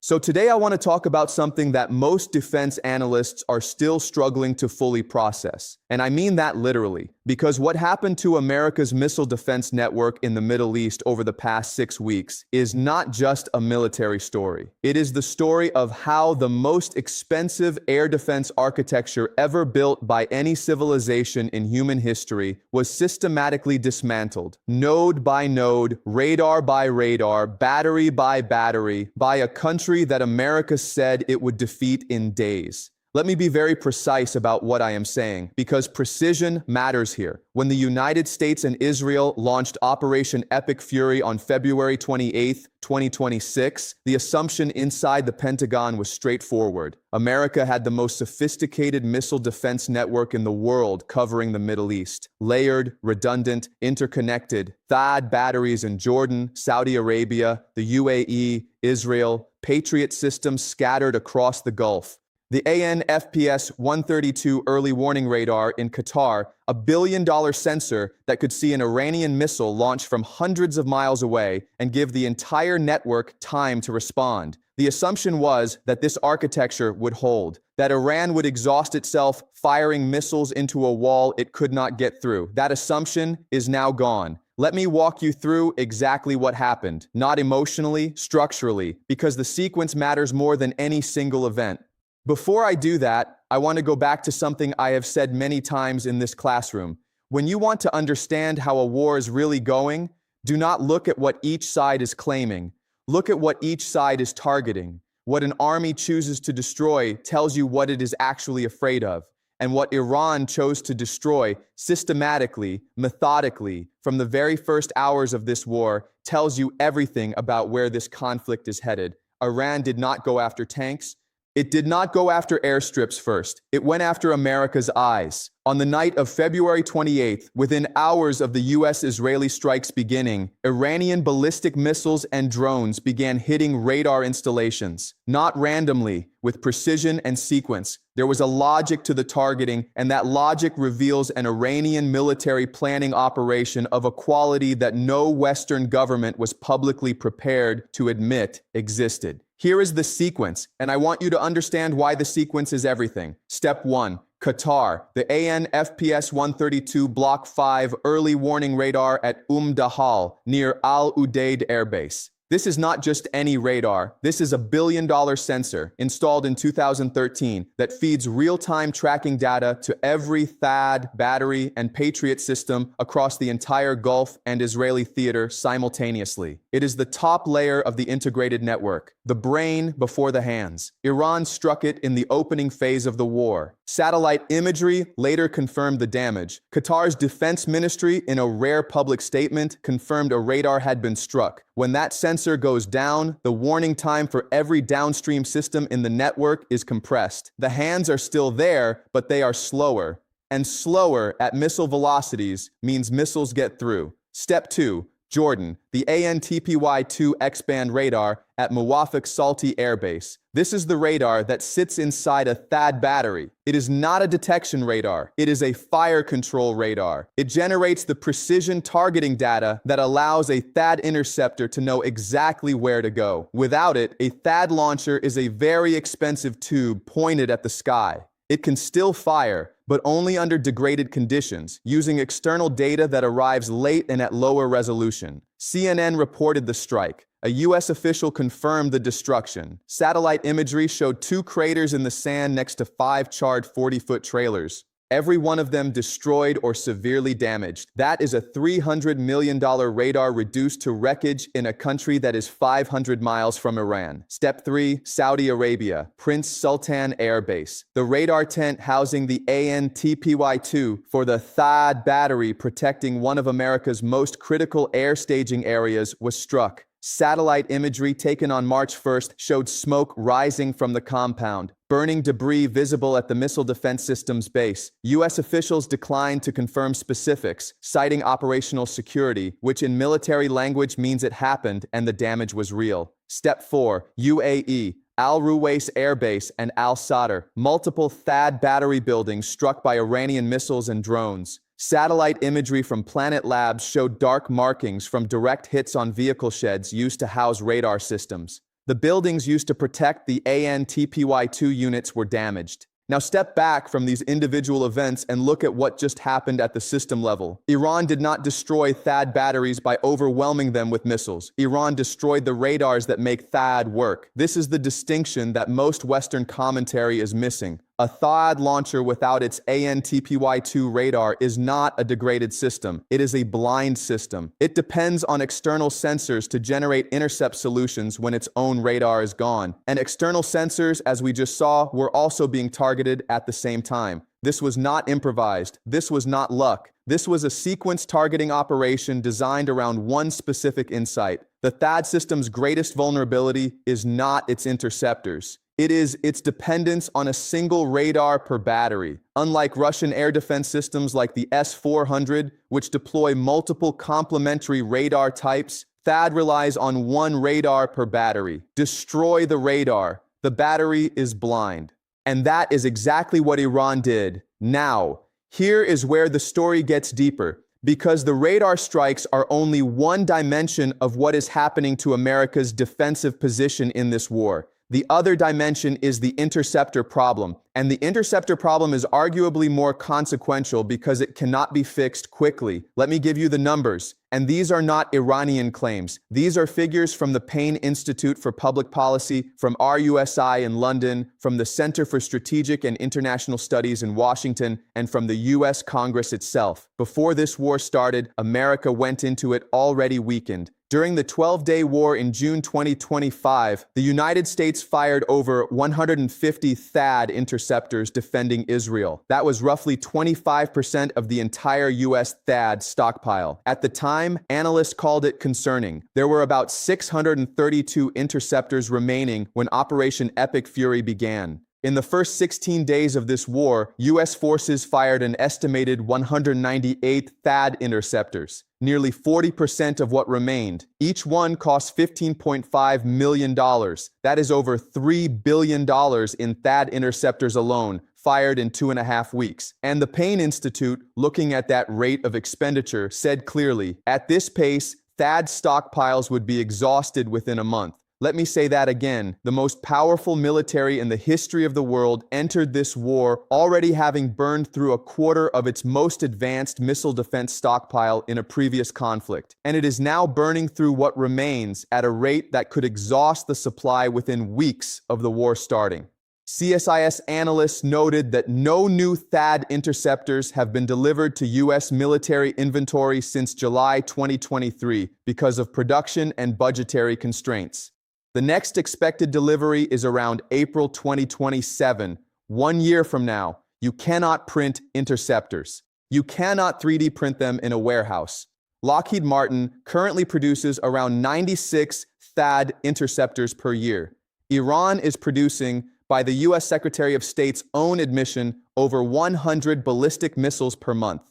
So today I want to talk about something that most defense analysts are still struggling to fully process. And I mean that literally, because what happened to America's missile defense network in the Middle East over the past 6 weeks is not just a military story. It is the story of how the most expensive air defense architecture ever built by any civilization in human history was systematically dismantled, node by node, radar by radar, battery by battery, by a country that America said it would defeat in days. Let me be very precise about what I am saying, because precision matters here. When the United States and Israel launched Operation Epic Fury on February 28, 2026, the assumption inside the Pentagon was straightforward. America had the most sophisticated missile defense network in the world covering the Middle East. Layered, redundant, interconnected, THAAD batteries in Jordan, Saudi Arabia, the UAE, Israel, Patriot systems scattered across the Gulf. The AN/FPS-132 early warning radar in Qatar, a billion-dollar sensor that could see an Iranian missile launch from hundreds of miles away and give the entire network time to respond. The assumption was that this architecture would hold, that Iran would exhaust itself firing missiles into a wall it could not get through. That assumption is now gone. Let me walk you through exactly what happened, not emotionally, structurally, because the sequence matters more than any single event. Before I do that, I want to go back to something I have said many times in this classroom. When you want to understand how a war is really going, do not look at what each side is claiming. Look at what each side is targeting. What an army chooses to destroy tells you what it is actually afraid of. And what Iran chose to destroy systematically, methodically, from the very first hours of this war tells you everything about where this conflict is headed. Iran did not go after tanks. It did not go after airstrips first. It went after America's eyes. On the night of February 28th, within hours of the US-Israeli strikes beginning, Iranian ballistic missiles and drones began hitting radar installations. Not randomly, with precision and sequence. There was a logic to the targeting, and that logic reveals an Iranian military planning operation of a quality that no Western government was publicly prepared to admit existed. Here is the sequence, and I want you to understand why the sequence is everything. Step 1. Qatar, the AN/FPS-132 Block 5 early warning radar at Dahal, near Al Udeid Air Base. This is not just any radar. This is a billion-dollar sensor installed in 2013 that feeds real-time tracking data to every THAAD, battery, and Patriot system across the entire Gulf and Israeli theater simultaneously. It is the top layer of the integrated network, the brain before the hands. Iran struck it in the opening phase of the war. Satellite imagery later confirmed the damage. Qatar's defense ministry, in a rare public statement, confirmed a radar had been struck. When that sensor goes down, the warning time for every downstream system in the network is compressed. The hands are still there, but they are slower. And slower at missile velocities means missiles get through. Step 2. Jordan, the AN/TPY-2 X-band radar at Muwafaq Salti Air Base. This is the radar that sits inside a THAAD battery. It is not a detection radar. It is a fire control radar. It generates the precision targeting data that allows a THAAD interceptor to know exactly where to go. Without it, a THAAD launcher is a very expensive tube pointed at the sky. It can still fire, but only under degraded conditions, using external data that arrives late and at lower resolution. CNN reported the strike. A US official confirmed the destruction. Satellite imagery showed 2 craters in the sand next to 5 charred 40-foot trailers. Every one of them destroyed or severely damaged. That is a $300 million radar reduced to wreckage in a country that is 500 miles from Iran. Step 3. Saudi Arabia, Prince Sultan Air Base. The radar tent housing the AN/TPY-2 for the THAAD battery protecting one of America's most critical air staging areas was struck. Satellite imagery taken on March 1st showed smoke rising from the compound, burning debris visible at the Missile Defense Systems base. U.S. officials declined to confirm specifics, citing operational security, which in military language means it happened and the damage was real. Step 4. UAE, Al Ruwais Air Base and Al Sadr, multiple THAAD battery buildings struck by Iranian missiles and drones. Satellite imagery from Planet Labs showed dark markings from direct hits on vehicle sheds used to house radar systems. The buildings used to protect the ANTPY-2 units were damaged. Now step back from these individual events and look at what just happened at the system level. Iran did not destroy THAAD batteries by overwhelming them with missiles. Iran destroyed the radars that make THAAD work. This is the distinction that most Western commentary is missing. A THAAD launcher without its ANTPY-2 radar is not a degraded system. It is a blind system. It depends on external sensors to generate intercept solutions when its own radar is gone. And external sensors, as we just saw, were also being targeted at the same time. This was not improvised. This was not luck. This was a sequence targeting operation designed around one specific insight. The THAAD system's greatest vulnerability is not its interceptors. It is its dependence on a single radar per battery. Unlike Russian air defense systems like the S-400, which deploy multiple complementary radar types, THAAD relies on one radar per battery. Destroy the radar. The battery is blind. And that is exactly what Iran did. Now, here is where the story gets deeper, because the radar strikes are only one dimension of what is happening to America's defensive position in this war. The other dimension is the interceptor problem, and the interceptor problem is arguably more consequential because it cannot be fixed quickly. Let me give you the numbers, and these are not Iranian claims. These are figures from the Payne Institute for Public Policy, from RUSI in London, from the Center for Strategic and International Studies in Washington, and from the US Congress itself. Before this war started, America went into it already weakened. During the 12-day war in June 2025, the United States fired over 150 THAAD interceptors defending Israel. That was roughly 25% of the entire US THAAD stockpile. At the time, analysts called it concerning. There were about 632 interceptors remaining when Operation Epic Fury began. In the first 16 days of this war, U.S. forces fired an estimated 198 THAAD interceptors, nearly 40% of what remained. Each one cost $15.5 million. That is over $3 billion in THAAD interceptors alone, fired in 2.5 weeks. And the Payne Institute, looking at that rate of expenditure, said clearly, at this pace, THAAD stockpiles would be exhausted within a month. Let me say that again. The most powerful military in the history of the world entered this war already having burned through a quarter of its most advanced missile defense stockpile in a previous conflict. And it is now burning through what remains at a rate that could exhaust the supply within weeks of the war starting. CSIS analysts noted that no new THAAD interceptors have been delivered to U.S. military inventory since July 2023 because of production and budgetary constraints. The next expected delivery is around April 2027. 1 year from now, you cannot print interceptors. You cannot 3D print them in a warehouse. Lockheed Martin currently produces around 96 THAAD interceptors per year. Iran is producing, by the U.S. Secretary of State's own admission, over 100 ballistic missiles per month.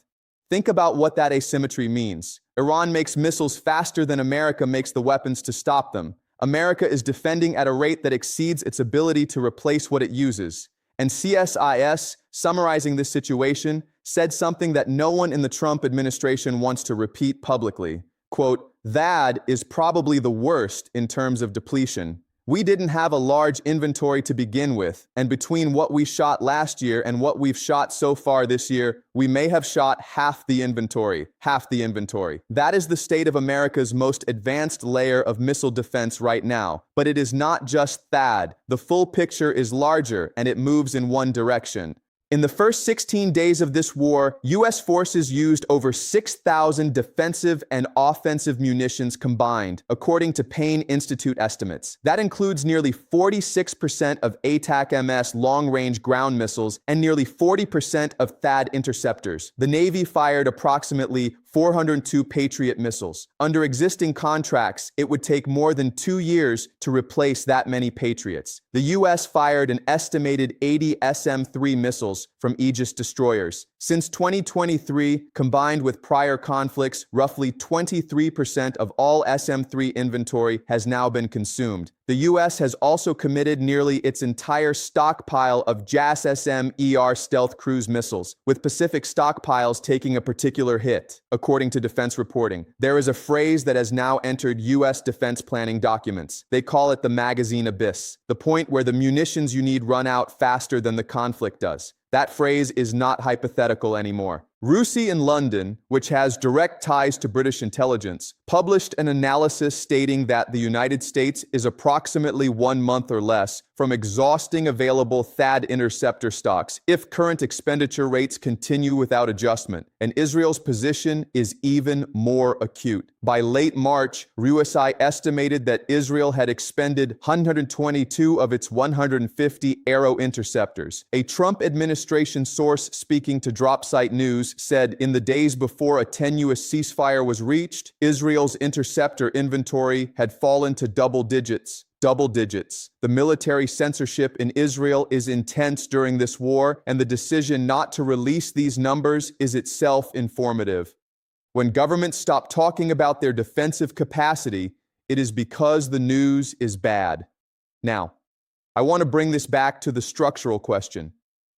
Think about what that asymmetry means. Iran makes missiles faster than America makes the weapons to stop them. America is defending at a rate that exceeds its ability to replace what it uses. And CSIS, summarizing this situation, said something that no one in the Trump administration wants to repeat publicly. Quote, THAAD is probably the worst in terms of depletion. We didn't have a large inventory to begin with, and between what we shot last year and what we've shot so far this year, we may have shot half the inventory. That is the state of America's most advanced layer of missile defense right now. But it is not just THAAD. The full picture is larger, and it moves in one direction. In the first 16 days of this war, U.S. forces used over 6,000 defensive and offensive munitions combined, according to Payne Institute estimates. That includes nearly 46% of ATACMS long-range ground missiles and nearly 40% of THAAD interceptors. The Navy fired approximately 402 Patriot missiles. Under existing contracts, it would take more than 2 years to replace that many Patriots. The U.S. fired an estimated 80 SM-3 missiles from Aegis destroyers. Since 2023, combined with prior conflicts, roughly 23% of all SM-3 inventory has now been consumed. The U.S. has also committed nearly its entire stockpile of JASSM-ER stealth cruise missiles, with Pacific stockpiles taking a particular hit, according to defense reporting. There is a phrase that has now entered U.S. defense planning documents. They call it the magazine abyss, the point where the munitions you need run out faster than the conflict does. That phrase is not hypothetical anymore. RUSI in London, which has direct ties to British intelligence, published an analysis stating that the United States is approximately 1 month or less from exhausting available THAAD interceptor stocks if current expenditure rates continue without adjustment, and Israel's position is even more acute. By late March, RUSI estimated that Israel had expended 122 of its 150 Arrow interceptors. A Trump administration source speaking to DropSite News said in the days before a tenuous ceasefire was reached, Israel's interceptor inventory had fallen to double digits. The military censorship in Israel is intense during this war, and the decision not to release these numbers is itself informative. When governments stop talking about their defensive capacity, it is because the news is bad. Now, I want to bring this back to the structural question,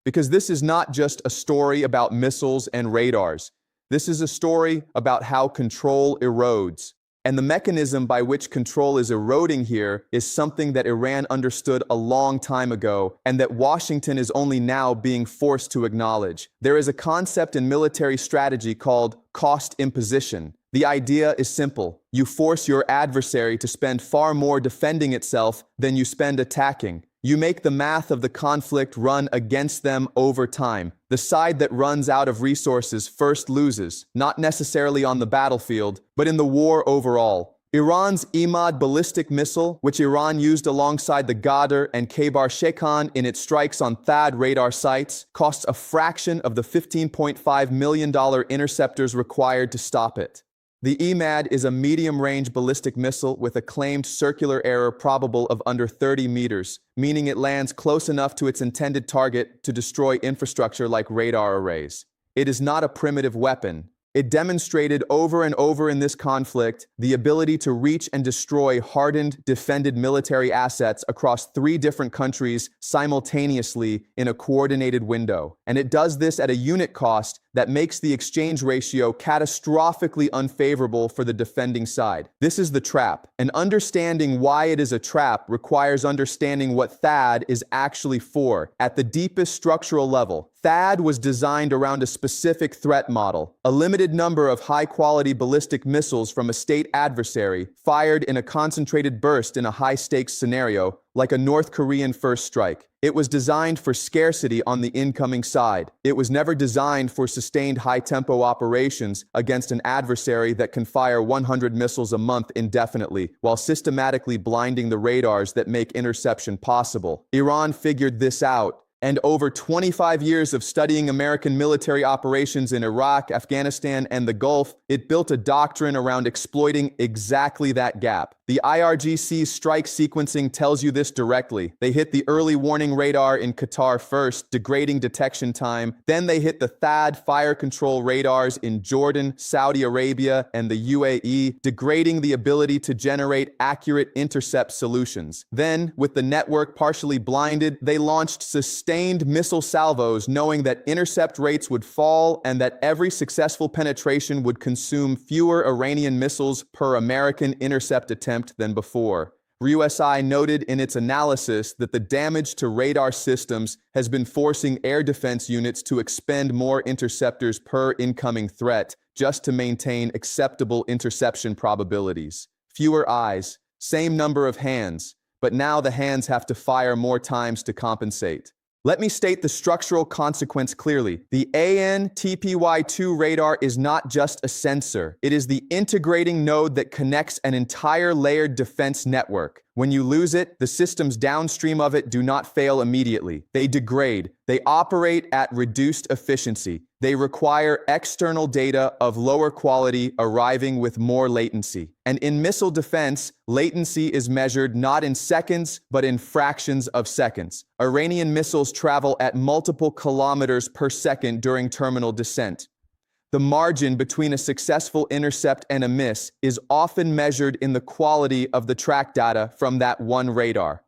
because this is not just a story about missiles and radars. This is a story about how control erodes. And the mechanism by which control is eroding here is something that Iran understood a long time ago and that Washington is only now being forced to acknowledge. There is a concept in military strategy called cost-imposition. The idea is simple. You force your adversary to spend far more defending itself than you spend attacking. You make the math of the conflict run against them over time. The side that runs out of resources first loses, not necessarily on the battlefield, but in the war overall. Iran's Emad ballistic missile, which Iran used alongside the Ghadr and Khaybar-Shekan in its strikes on THAAD radar sites, costs a fraction of the $15.5 million interceptors required to stop it. The Emad is a medium-range ballistic missile with a claimed circular error probable of under 30 meters, meaning it lands close enough to its intended target to destroy infrastructure like radar arrays. It is not a primitive weapon. It demonstrated over and over in this conflict the ability to reach and destroy hardened, defended military assets across 3 different countries simultaneously in a coordinated window. And it does this at a unit cost that makes the exchange ratio catastrophically unfavorable for the defending side. This is the trap, and understanding why it is a trap requires understanding what THAAD is actually for. At the deepest structural level, THAAD was designed around a specific threat model, a limited number of high-quality ballistic missiles from a state adversary fired in a concentrated burst in a high-stakes scenario, like a North Korean first strike. It was designed for scarcity on the incoming side. It was never designed for sustained high-tempo operations against an adversary that can fire 100 missiles a month indefinitely, while systematically blinding the radars that make interception possible. Iran figured this out, and over 25 years of studying American military operations in Iraq, Afghanistan, and the Gulf, it built a doctrine around exploiting exactly that gap. The IRGC's strike sequencing tells you this directly. They hit the early warning radar in Qatar first, degrading detection time. Then they hit the THAAD fire control radars in Jordan, Saudi Arabia, and the UAE, degrading the ability to generate accurate intercept solutions. Then, with the network partially blinded, they launched sustained missile salvos, knowing that intercept rates would fall and that every successful penetration would consume fewer Iranian missiles per American intercept attempt than before. RUSI noted in its analysis that the damage to radar systems has been forcing air defense units to expend more interceptors per incoming threat just to maintain acceptable interception probabilities. Fewer eyes, same number of hands, but now the hands have to fire more times to compensate. Let me state the structural consequence clearly. The AN/TPY-2 radar is not just a sensor. It is the integrating node that connects an entire layered defense network. When you lose it, the systems downstream of it do not fail immediately. They degrade. They operate at reduced efficiency. They require external data of lower quality arriving with more latency. And in missile defense, latency is measured not in seconds, but in fractions of seconds. Iranian missiles travel at multiple kilometers per second during terminal descent. The margin between a successful intercept and a miss is often measured in the quality of the track data from that one radar.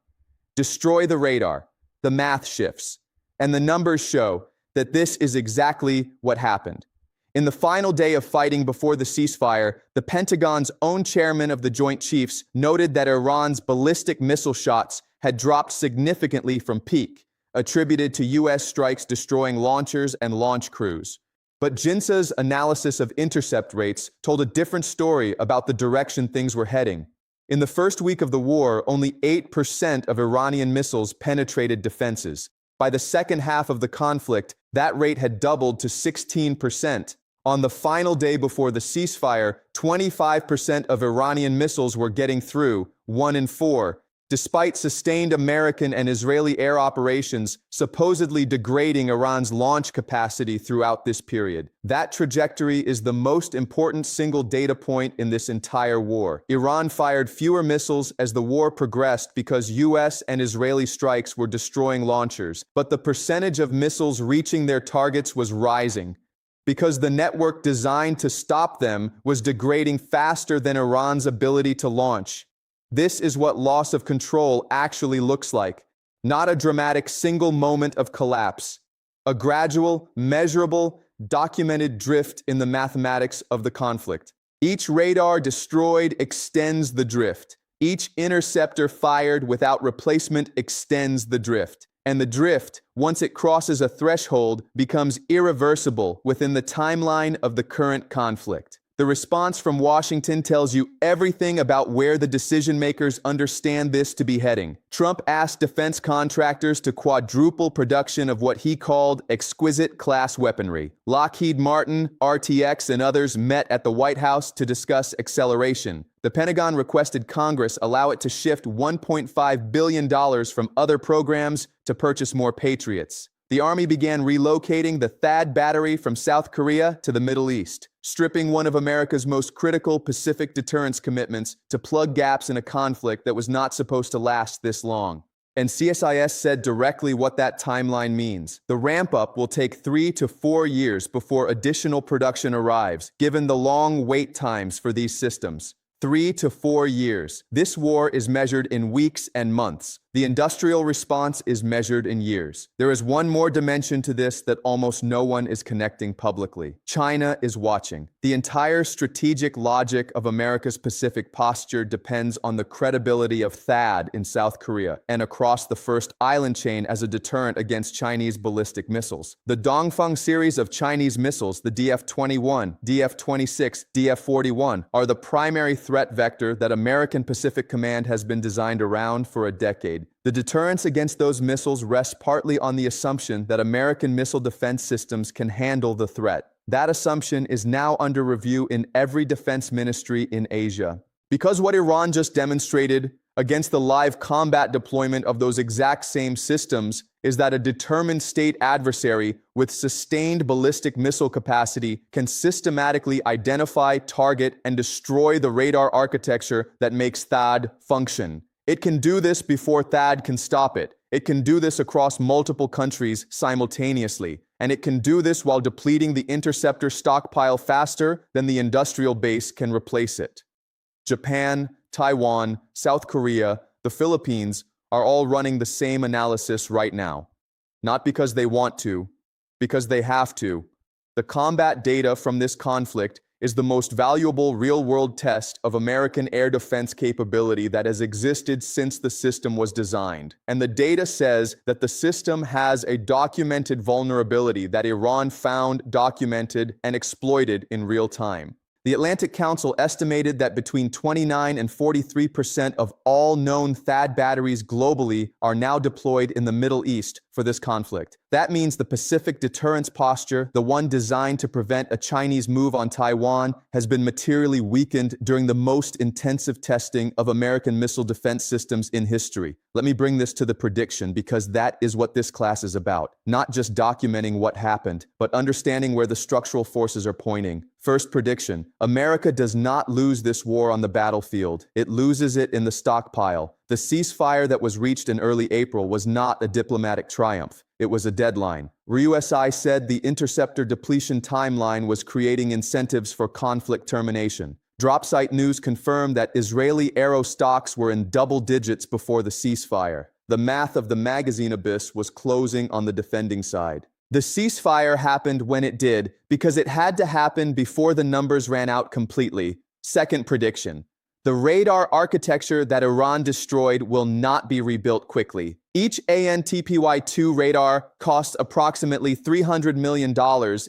Destroy the radar, the math shifts, and the numbers show that this is exactly what happened. In the final day of fighting before the ceasefire, the Pentagon's own chairman of the Joint Chiefs noted that Iran's ballistic missile shots had dropped significantly from peak, attributed to U.S. strikes destroying launchers and launch crews. But JINSA's analysis of intercept rates told a different story about the direction things were heading. In the first week of the war, only 8% of Iranian missiles penetrated defenses. By the second half of the conflict, that rate had doubled to 16%. On the final day before the ceasefire, 25% of Iranian missiles were getting through, 1 in 4. Despite sustained American and Israeli air operations supposedly degrading Iran's launch capacity throughout this period. That trajectory is the most important single data point in this entire war. Iran fired fewer missiles as the war progressed because US and Israeli strikes were destroying launchers, but the percentage of missiles reaching their targets was rising, because the network designed to stop them was degrading faster than Iran's ability to launch. This is what loss of control actually looks like. Not a dramatic single moment of collapse. A gradual, measurable, documented drift in the mathematics of the conflict. Each radar destroyed extends the drift. Each interceptor fired without replacement extends the drift. And the drift, once it crosses a threshold, becomes irreversible within the timeline of the current conflict. The response from Washington tells you everything about where the decision makers understand this to be heading. Trump asked defense contractors to quadruple production of what he called exquisite class weaponry. Lockheed Martin, RTX, and others met at the White House to discuss acceleration. The Pentagon requested Congress allow it to shift $1.5 billion from other programs to purchase more Patriots. The Army began relocating the THAAD battery from South Korea to the Middle East, stripping one of America's most critical Pacific deterrence commitments to plug gaps in a conflict that was not supposed to last this long. And CSIS said directly what that timeline means. The ramp-up will take 3 to 4 years before additional production arrives, given the long wait times for these systems. 3 to 4 years. This war is measured in weeks and months. The industrial response is measured in years. There is one more dimension to this that almost no one is connecting publicly. China is watching. The entire strategic logic of America's Pacific posture depends on the credibility of THAAD in South Korea and across the first island chain as a deterrent against Chinese ballistic missiles. The Dongfeng series of Chinese missiles, the DF-21, DF-26, DF-41, are the primary threat vector that American Pacific Command has been designed around for a decade. The deterrence against those missiles rests partly on the assumption that American missile defense systems can handle the threat. That assumption is now under review in every defense ministry in Asia. Because what Iran just demonstrated against the live combat deployment of those exact same systems is that a determined state adversary with sustained ballistic missile capacity can systematically identify, target, and destroy the radar architecture that makes THAAD function. It can do this before THAAD can stop it. It can do this across multiple countries simultaneously. And it can do this while depleting the interceptor stockpile faster than the industrial base can replace it. Japan, Taiwan, South Korea, the Philippines are all running the same analysis right now. Not because they want to, because they have to. The combat data from this conflict is the most valuable real-world test of American air defense capability that has existed since the system was designed. And the data says that the system has a documented vulnerability that Iran found, documented, and exploited in real time. The Atlantic Council estimated that between 29 and 43% of all known THAAD batteries globally are now deployed in the Middle East for this conflict. That means the Pacific deterrence posture, the one designed to prevent a Chinese move on Taiwan, has been materially weakened during the most intensive testing of American missile defense systems in history. Let me bring this to the prediction, because that is what this class is about. Not just documenting what happened, but understanding where the structural forces are pointing. First prediction: America does not lose this war on the battlefield. It loses it in the stockpile. The ceasefire that was reached in early April was not a diplomatic triumph. It was a deadline. RUSI said the interceptor depletion timeline was creating incentives for conflict termination. Dropsite News confirmed that Israeli aero stocks were in double digits before the ceasefire. The math of the magazine abyss was closing on the defending side. The ceasefire happened when it did because it had to happen before the numbers ran out completely. Second prediction: the radar architecture that Iran destroyed will not be rebuilt quickly. Each ANTPY-2 radar costs approximately $300 million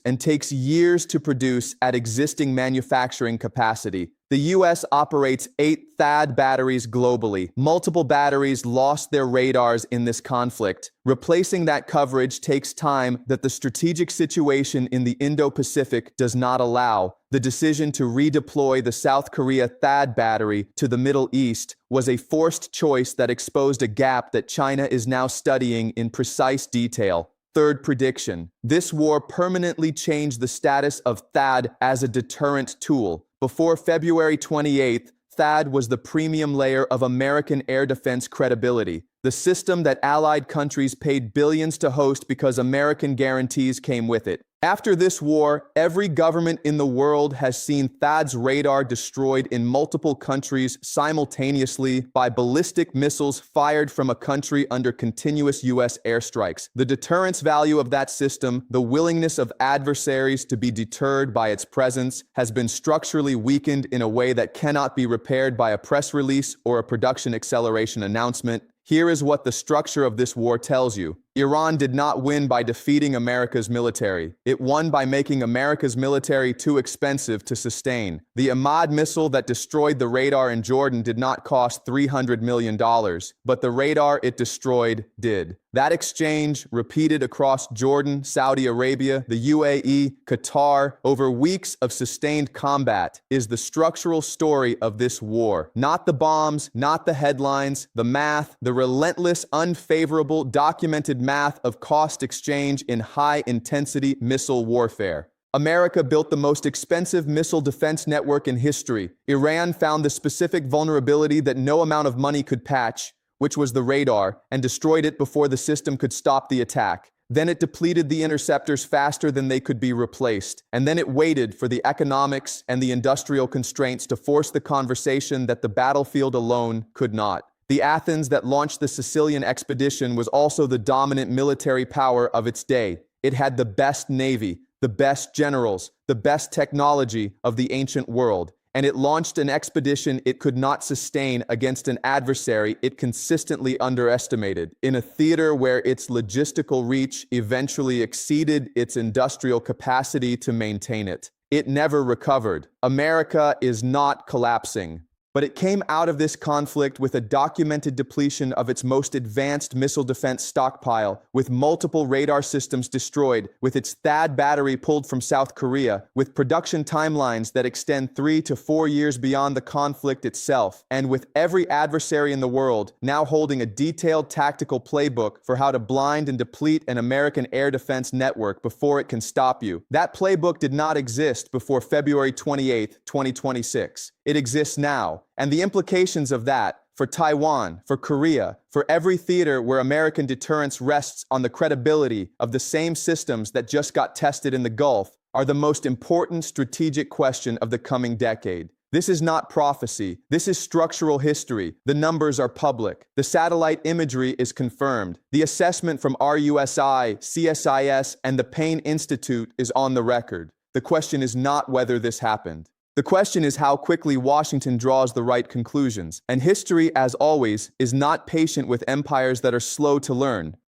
and takes years to produce at existing manufacturing capacity. The U.S. operates 8 THAAD batteries globally. Multiple batteries lost their radars in this conflict. Replacing that coverage takes time that the strategic situation in the Indo-Pacific does not allow. The decision to redeploy the South Korea THAAD battery to the Middle East was a forced choice that exposed a gap that China is now studying in precise detail. Third prediction: this war permanently changed the status of THAAD as a deterrent tool. Before February 28th, THAAD was the premium layer of American air defense credibility, the system that allied countries paid billions to host because American guarantees came with it. After this war, every government in the world has seen THAAD's radar destroyed in multiple countries simultaneously by ballistic missiles fired from a country under continuous U.S. airstrikes. The deterrence value of that system, the willingness of adversaries to be deterred by its presence, has been structurally weakened in a way that cannot be repaired by a press release or a production acceleration announcement. Here is what the structure of this war tells you. Iran did not win by defeating America's military. It won by making America's military too expensive to sustain. The Emad missile that destroyed the radar in Jordan did not cost $300 million, but the radar it destroyed did. That exchange, repeated across Jordan, Saudi Arabia, the UAE, Qatar, over weeks of sustained combat, is the structural story of this war. Not the bombs, not the headlines, the math, the relentless, unfavorable, documented math of cost exchange in high-intensity missile warfare. America built the most expensive missile defense network in history. Iran found the specific vulnerability that no amount of money could patch, which was the radar, and destroyed it before the system could stop the attack. Then it depleted the interceptors faster than they could be replaced. And then it waited for the economics and the industrial constraints to force the conversation that the battlefield alone could not. The Athens that launched the Sicilian expedition was also the dominant military power of its day. It had the best navy, the best generals, the best technology of the ancient world. And it launched an expedition it could not sustain against an adversary it consistently underestimated, in a theater where its logistical reach eventually exceeded its industrial capacity to maintain it. It never recovered. America is not collapsing. But it came out of this conflict with a documented depletion of its most advanced missile defense stockpile, with multiple radar systems destroyed, with its THAAD battery pulled from South Korea, with production timelines that extend 3 to 4 years beyond the conflict itself, and with every adversary in the world now holding a detailed tactical playbook for how to blind and deplete an American air defense network before it can stop you. That playbook did not exist before February 28, 2026. It exists now, and the implications of that for Taiwan, for Korea, for every theater where American deterrence rests on the credibility of the same systems that just got tested in the Gulf, are the most important strategic question of the coming decade. This is not prophecy. This is structural history. The numbers are public. The satellite imagery is confirmed. The assessment from RUSI, CSIS, and the Payne Institute is on the record. The question is not whether this happened. The question is how quickly Washington draws the right conclusions. And history, as always, is not patient with empires that are slow to learn.